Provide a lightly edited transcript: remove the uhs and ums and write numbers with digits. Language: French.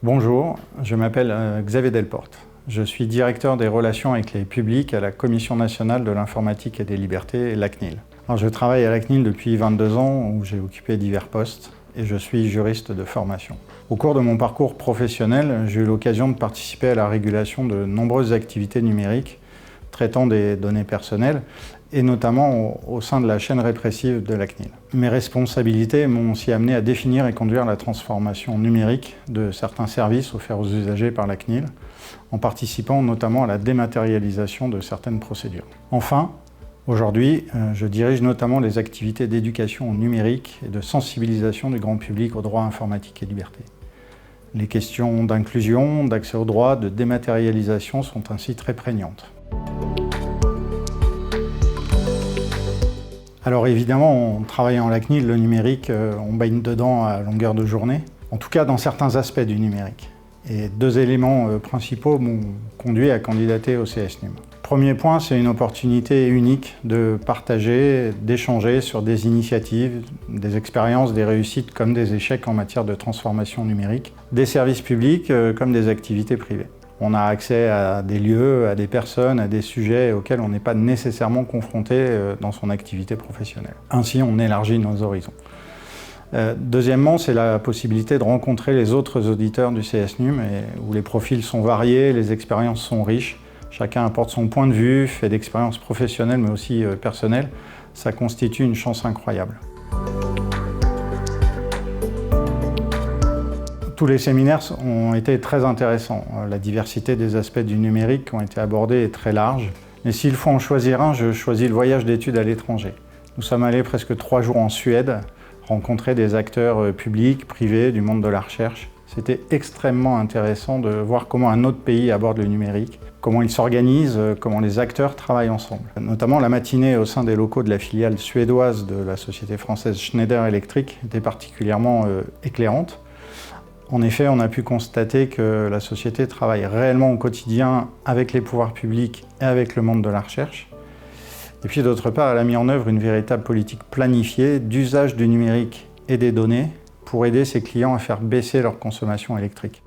Bonjour, je m'appelle Xavier Delporte. Je suis directeur des relations avec les publics à la Commission nationale de l'informatique et des libertés, la CNIL. Alors, je travaille à la CNIL depuis 22 ans où j'ai occupé divers postes et je suis juriste de formation. Au cours de mon parcours professionnel, j'ai eu l'occasion de participer à la régulation de nombreuses activités numériques traitant des données personnelles et notamment au sein de la chaîne répressive de la CNIL. Mes responsabilités m'ont aussi amené à définir et conduire la transformation numérique de certains services offerts aux usagers par la CNIL, en participant notamment à la dématérialisation de certaines procédures. Enfin, aujourd'hui, je dirige notamment les activités d'éducation au numérique et de sensibilisation du grand public aux droits informatiques et libertés. Les questions d'inclusion, d'accès aux droits, de dématérialisation sont ainsi très prégnantes. Alors évidemment, en travaillant à la CNIL, le numérique, on baigne dedans à longueur de journée, en tout cas dans certains aspects du numérique. Et deux éléments principaux m'ont conduit à candidater au CSNUM. Premier point, c'est une opportunité unique de partager, d'échanger sur des initiatives, des expériences, des réussites comme des échecs en matière de transformation numérique, des services publics comme des activités privées. On a accès à des lieux, à des personnes, à des sujets auxquels on n'est pas nécessairement confronté dans son activité professionnelle. Ainsi, on élargit nos horizons. Deuxièmement, c'est la possibilité de rencontrer les autres auditeurs du CSNUM où les profils sont variés, les expériences sont riches. Chacun apporte son point de vue, fait d'expériences professionnelles mais aussi personnelles. Ça constitue une chance incroyable. Tous les séminaires ont été très intéressants. La diversité des aspects du numérique qui ont été abordés est très large. Mais s'il faut en choisir un, je choisis le voyage d'études à l'étranger. Nous sommes allés presque 3 jours en Suède, rencontrer des acteurs publics, privés, du monde de la recherche. C'était extrêmement intéressant de voir comment un autre pays aborde le numérique, comment il s'organise, comment les acteurs travaillent ensemble. Notamment la matinée au sein des locaux de la filiale suédoise de la société française Schneider Electric était particulièrement éclairante. En effet, on a pu constater que la société travaille réellement au quotidien avec les pouvoirs publics et avec le monde de la recherche. Et puis d'autre part, elle a mis en œuvre une véritable politique planifiée d'usage du numérique et des données pour aider ses clients à faire baisser leur consommation électrique.